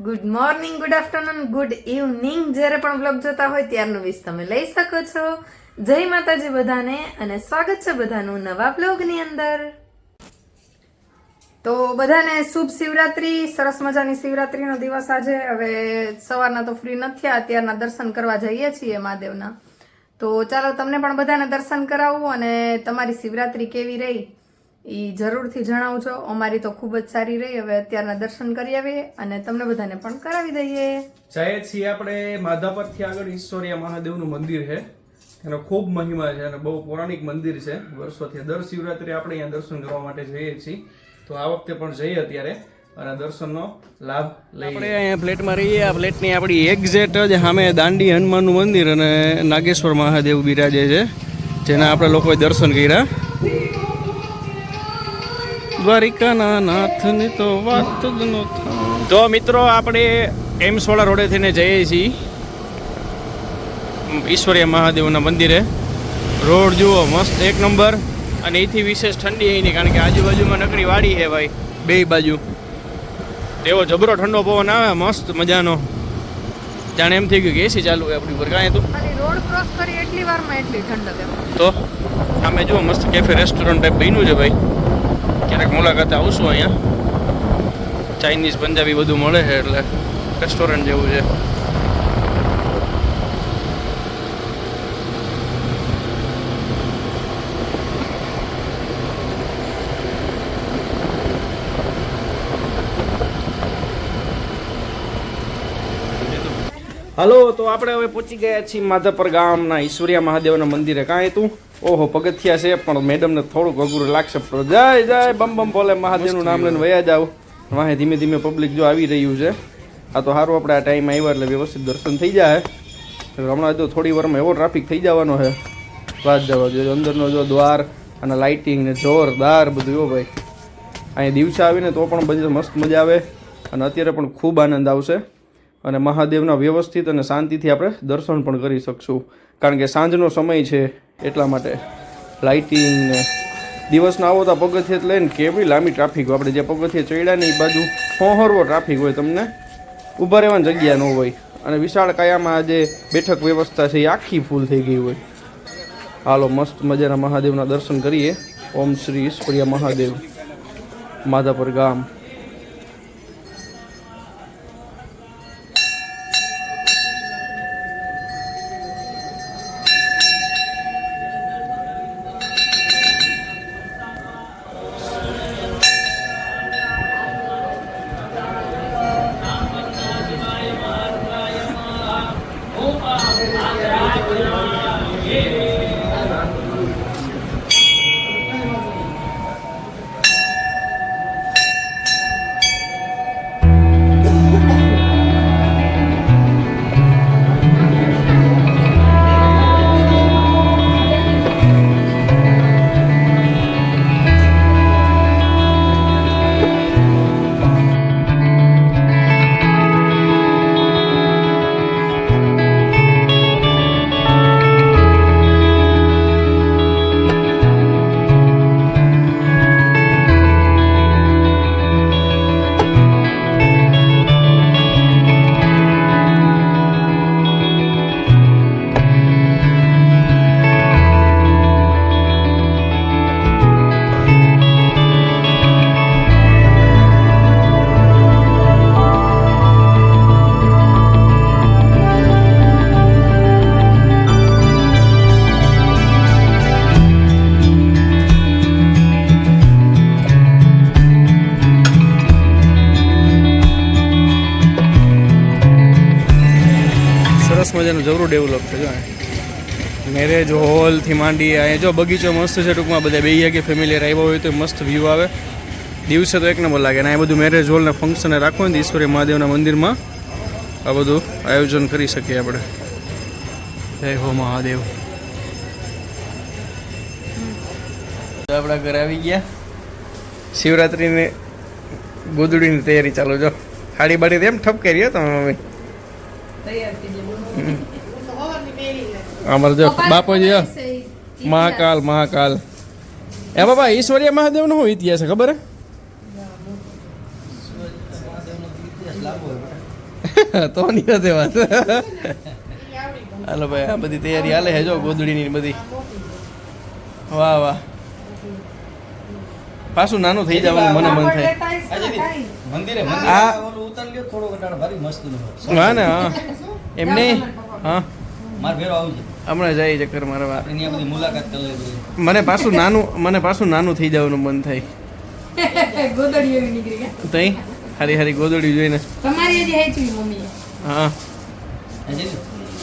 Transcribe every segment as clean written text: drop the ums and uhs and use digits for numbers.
Good morning, good afternoon, good evening. જ્યારે પણ blog જોતા હોય ત્યારનું વિશ તમે લઈ શકો છો. જય માતાજી બધાને અને સ્વાગત છે બધાનું નવા બ્લોગની અંદર. તો બધાને શુભ શિવરાત્રી. સરસ મજાની શિવરાત્રીનો દિવસ આજે. હવે સવારના તો ફ્રી નથી થયા, અત્યારના દર્શન કરવા જઈએ છીએ મહાદેવના. તો ચાલો તમને પણ બધાને દર્શન કરાવું અને તમારી શિવરાત્રી કેવી રહી એ જરૂરથી જણાવજો. અમારી તો ખૂબ જ સારી રહી. હવે અત્યારના દર્શન કરી આવીએ અને તમને બધાને પણ કરાવી દઈએ. જઈએ છીએ આપણે માધાપરથી આગળ ઈશ્વરીય મહાદેવનું મંદિર છે. એનો ખૂબ મહિમા છે અને બહુ પૌરાણિક મંદિર છે. વર્ષોથી દર શિવરાત્રી આપણે અહીંયા દર્શન કરવા માટે જઈએ છીએ. તો આ વખતે પણ જઈએ અત્યારે અને દર્શનનો લાભ લઈએ. આપણે અહીંયા ફ્લેટમાં રહીએ. આ ફ્લેટની આપણી એક્ઝેક્ટ જ સામે દાંડી હનુમાનનું મંદિર અને નાગેશ્વર મહાદેવ બિરાજે છે, જેના આપણે લોકોએ દર્શન કર્યા. દ્વારિકાના નાથની તો વાત જ ન થાય. તો મિત્રો આપણે એમ્સવાળા રોડે થઈને જઈએ છીએ ઈશ્વરીય મહાદેવના મંદિરે. રોડ જુઓ મસ્ત એક નંબર. અને એથી વિશેષ ઠંડી અહીં નહીં, કારણ કે આજુબાજુમાં નકરી વાડી છે ભાઈ, બે બાજુ. એવો જબરો ઠંડો પવન આવે મસ્ત મજાનો. જાણે એમ થઈ ગયું કે એસી ચાલુ હોય આપણી ઉપર. કાંઈ તું રોડ ક્રોસ કરી એટલી વારમાં એટલી ઠંડક એમ. તો સામે જુઓ મસ્ત કેફે રેસ્ટોરન્ટ ટાઈપ બન્યું છે ભાઈ. ક્યારેક મુલાકાતે આવશું. અહીંયા ચાઇનીઝ પંજાબી બધું મળે છે, એટલે રેસ્ટોરન્ટ જેવું છે. હલો, તો આપણે હવે પહોંચી ગયા છીએ માધાપર ગામના ઈશ્વરીય મહાદેવના મંદિરે. કાંઈ તું ઓહો પગથિયા છે, પણ મેડમને થોડુંક અઘરું લાગશે. જય જય બમ બમ બોલે મહાદેવનું નામ લઈને વયા જાવ. વાહે ધીમે ધીમે પબ્લિક જો આવી રહ્યું છે. આ તો સારું આપણે આ ટાઈમ આવ્યા એટલે વ્યવસ્થિત દર્શન થઈ જાય. હમણાં જો થોડી વારમાં એવો ટ્રાફિક થઈ જવાનો છે, વાત જવા જોઈએ. અંદરનો જો દ્વાર અને લાઇટિંગ ને જોરદાર બધું. જો ભાઈ અહીં દિવસે આવીને તો પણ બધી મસ્ત મજા આવે અને અત્યારે પણ ખૂબ આનંદ આવશે. અને મહાદેવના વ્યવસ્થિત અને શાંતિથી આપણે દર્શન પણ કરી શકશું, કારણ કે સાંજનો સમય છે એટલા માટે. લાઇટિંગ ને દિવસના આવો તો પગથિયે લઈને કેવી લાંબી ટ્રાફિક હોય. આપણે જે પગથિયે ચડ્યા ને એ બાજુ હોહરવો ટ્રાફિક હોય, તમને ઊભા રહેવાની જગ્યા ન હોય. અને વિશાળ કાયામાં આજે બેઠક વ્યવસ્થા છે એ આખી ફૂલ થઈ ગઈ હોય. હાલો મસ્ત મજાના મહાદેવના દર્શન કરીએ. ઓમ શ્રી ઈશ્વરીય મહાદેવ, માધાપર ગામ. મજાનું જબરું ડેવલપ છે. જો મેરેજ હોલથી માંડી અહીંયા જો બગીચો મસ્ત છે. ટૂંકમાં બધા બે કે ફેમિલી આવ્યા હોય તો મસ્ત વ્યૂ આવે. દિવસે તો એક નંબર લાગે. અને આ બધું મેરેજ હોલ ને ફંક્શન રાખવું હોય ને ઈશ્વરીય મહાદેવના મંદિરમાં આ બધું આયોજન કરી શકીએ આપણે. જય હો મહાદેવ. આપણા ઘરે આવી ગયા. શિવરાત્રિની ગોદડીની તૈયારી ચાલુ. જો હાડી બાડી એમ ઠપકાઈ રહ્યો તમે મમ્મી. અમારે જો બાપુજી મહાકાલ મહાકાલ એ બાબા ઈશ્વરીય મહાદેવનો શું ઇતિહાસ છે ખબર હે? તો નહીં હશે વાત. હાલો ભાઈ, આ બધી તૈયારી હાલે છે જો ગોદડીની બધી. વાહ વાહ, પાછું નાનું થઈ જવાનું મને મન થાય. મંદિરે આ ઓલું ઉતારી લ્યો થોડો ઘટાડો ભારી મસ્ત નો હા ને, હા એમને હા માર ભેરો આવજે હમણાં જાય ચક્કર મારવા. આપણે અહીંયા બધી મુલાકાત કરી લેવી. મને પાછું નાનું થઈ જવાનું મન થાય. ગોદડી એવી નીકળી ગયા. તઈ હારી હારી ગોદડી જોઈને. તમારી હજી હેચવી મમ્મીએ. હા હજી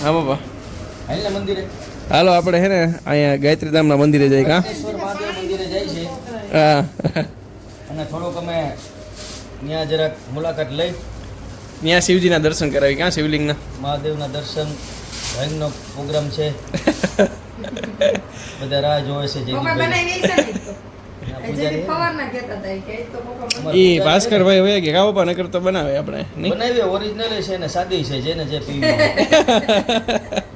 હા બાપા, હાલ ને મંદિરે હાલો આપણે હે ને અહીંયા ગાયત્રી ધામના મંદિરે જઈએ કા. ઈશ્વર મહાદેવ મંદિરે જાય છે હા અને થોડોક અમે ત્યાં જરાક મુલાકાત લઈ ત્યાં શિવજીના દર્શન કરાવી ક્યાં શિવલિંગના. મહાદેવના દર્શન ભાઈનો પ્રોગ્રામ છે બધા રાહ જોવે છે પપ્પા જયદીપભાઈ. બનાવી ગઈ છે ને તો. પૂજારી જેથી ફવારના કહેતા હતા કે તો પપ્પા એ ભાસ્કરભાઈ હોય કે કા બાપા નકર તો બનાવે આપણે નહીં. બનાવી ઓરિજિનલ છે ને સાદી છે જેને જે પીવી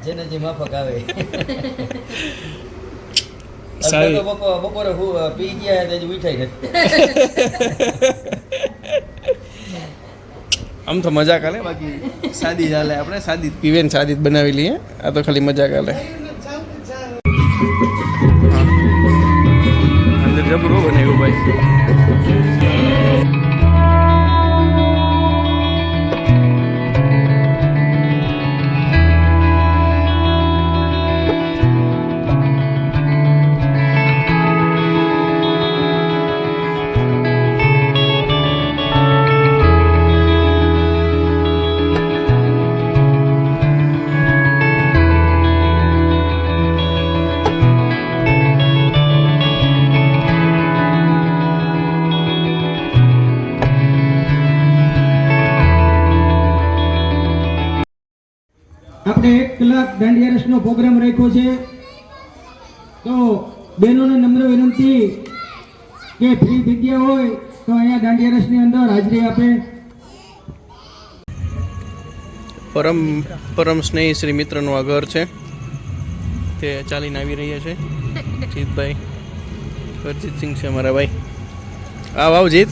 જેને જે માફક આવે સારી. અત્યારે તો બપોરે પી ગયા તે હજી ઉઠાઈ નથી. આમ તો મજા કાલે, બાકી સાદી ચાલે. આપણે સાદી જ પીવે ને સાદી જ બનાવી લઈએ. આ તો ખાલી મજા કાલે. અંદર જબરું બનાવ્યું ભાઈ. આપણે 1 કલાક દાંડિયા રસનો પ્રોગ્રામ રાખ્યો છે, તો બહેનોને નમ્ર વિનંતી કે ફ્રી જગ્યા હોય તો અહીંયા દાંડિયા રસની અંદર હાજરી આપે. પરમ સ્નેહી શ્રી મિત્રનું આ ઘર છે. તે ચાલીને આવી રહ્યા છે જીતભાઈ. હરજીતસિંહ છે મારા ભાઈ. આવ જીત.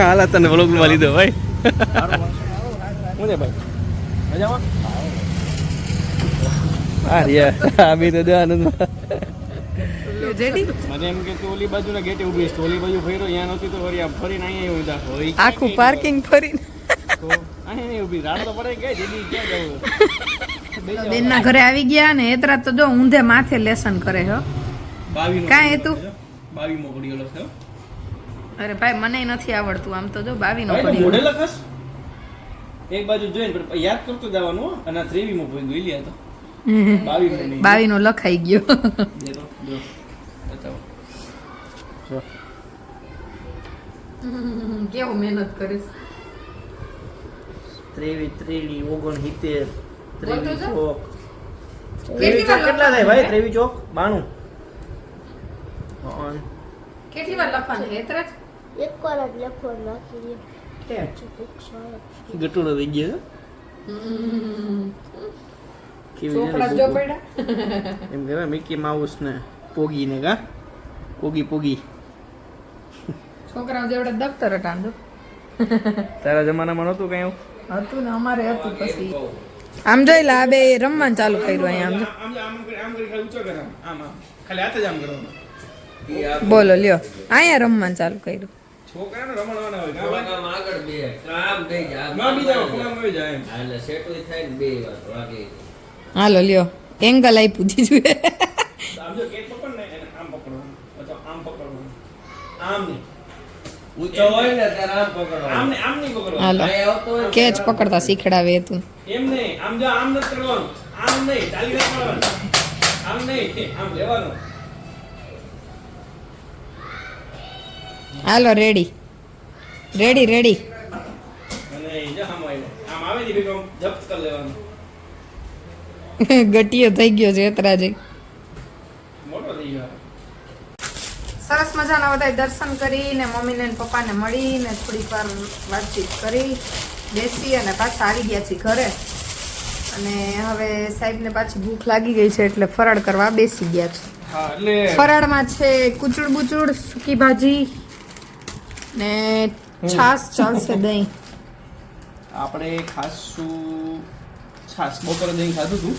હાલા તને વ્લોગમાં લીધો ભાઈ. શું છે ભાઈ, મજામાં? હા રિયા આ બી તો આનંદમાં. જેડી મને એમ કે તું ઓલી બાજુના ગેટે ઊભી છે, ઓલી બાજુ ફર્યો ત્યાં નહોતી તો ફરી આમ ફરીને અહીંયા ઊભા હોય. આખું પાર્કિંગ ફરીને તો અહીંયા ઊભી રાડ તો પડે કે જેડી ક્યાં જવું. બેનના ઘરે આવી ગયા ને એતરા તો જો ઊંધે માથે લેસન કરે હો. 22 કાંઈ તું? 22 મો ઘડીઓ લખ્યો. અરે ભાઈ મને નથી આવડતું, આમ તો જો 22 નો ભાઈ, તો મોઢે પડી. લખસ. એક બાજુ જોઈને પણ યાદ કરતો જવાનું હો. અને 23 મો પોઈન્ટ ગઈ લ્યા તો 22 મો નહીં. 22 નો લખાઈ ગયો. દે તો જો બતાવો. જો કેવું મહેનત કરીશ. 23 69 બોલતો 70 જા. 23 ચોક. 23 ચોક કેટલા થાય ભાઈ? 23 ચોક 92. કેટલી વાર લખવાનું એતરા જ? એકવાર જ લખવાનું નાખી દે. ગટુડો થઈ ગયો કેવી ચોપડા જો પડ્યા. એમ કહેવાય મિકી માઉસ ને પોગી ને કા પોગી. છોકરાઓ જેવડે દફતર હટાંડો તારા જમાનામાં નહોતું કઈ એવું? હતું ને અમારે હતું. પછી આમ જોઈ લે, આ બે રમવાનું ચાલુ કર્યું અહીંયા. આમ જો. આમ કરી ખાલી ઊંચો કર આમ ખાલી હાથ જ આમ કરવાનો. બોલો લ્યો, અહીંયા રમવાનું ચાલુ કર્યું. છોકરાને રમણવાના હોય કા ભાઈ? આગળ બે આમ બે જા માં બીજા ખુલ્લામાં આવી જાય એમ. એટલે સેટુય થાય ને બે વાર વાગે હાલો લ્યો, એંગલ આપ્યું દીધું. આમ જો કેક પકડ ને એને આમ પકડવાનું અથવા આમ પકડવાનું. આમ નહીં, ઊંચો હોય ને ત્યારે આમ પકડવાનું. આમ નહીં પકડવાનું. હાલો, અહીં આવતો હોય ને કેચ પકડતા શીખડાવે હતું. એમ નહીં, આમ જો આમ નથી કરવાનું. આમ નહીં, ચાલી નથી કરવાનું. આમ નહીં, આમ લેવાનું. હાલો રેડી. અને જો આમ આવે. આમ આવે ને ભેગો જપ્ત કરી લેવાનું. ગટીયો થઈ ગયો છે એતરા જઈ. મોટો થઈ ગયો. સરસ મજાના બધા દર્શન કરીને મમ્મીને ને પપ્પાને મળીને થોડીક વાર વાતચીત કરી બેસી અને પાછા આવી ગયા છીએ ઘરે. અને હવે સાહેબને પાછી ભૂખ લાગી ગઈ છે એટલે ફરાળ કરવા બેસી ગયા છે. હા એટલે ફરાળમાં છે કુચુડ બુચુડ, સૂકી ભાજી ને છાશ ચાલશે, દહીં. આપણે ખાસું છાશ બપોરે દહીં ખાધું હતું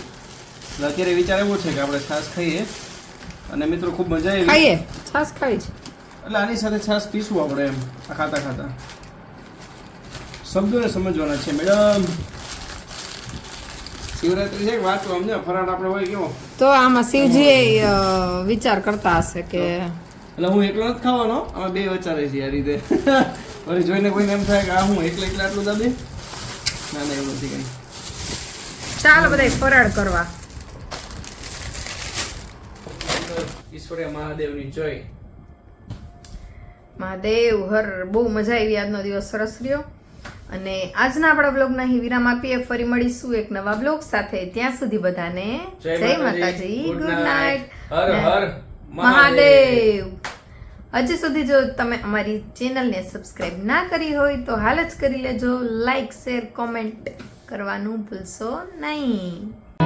એટલે અત્યારે વિચાર એવો છે કે આપણે છાશ ખાઈએ અને મિત્રો ખૂબ મજા આવી ખાઈએ છાશ ખાવી છે એટલે આની સાથે છાશ પીશું આપણે એમ આ ખાતા ખાતા શબ્દોને સમજવાના છે મેડમ શિવરાત્રી છે વાંચો સમજો ફરાળ આપણે હોય કેવો તો આમાં શિવજી વિચાર કરતા હશે કે એટલે હું એકલો નથી ખાવાનો આમાં બે વિચારે છે આ રીતે વળી જોઈને કોઈને એમ થાય કે આ હું એકલા એકલા આટલું દાદે ના ના એવું નથી કઈ ચાલો બધા ફરાળ કરવા ઈશ્વરીય મહાદેવની જય મહાદેવ હર બહુ મજા આવી આજનો દિવસ સરસ રહ્યો અને આજના આપણા બ્લોગના અહીં વિરામ આપીએ ફરી મળીશું એક નવા બ્લોગ સાથે ત્યાં સુધી બધાને જય માતાજી ગુડ નાઇટ હર હર મહાદેવ હજી સુધી જો તમે અમારી ચેનલને સબસ્ક્રાઇબ ના કરી હોય તો હાલ જ કરી લેજો લાઈક શેર કોમેન્ટ કરવાનું ભૂલશો નહીં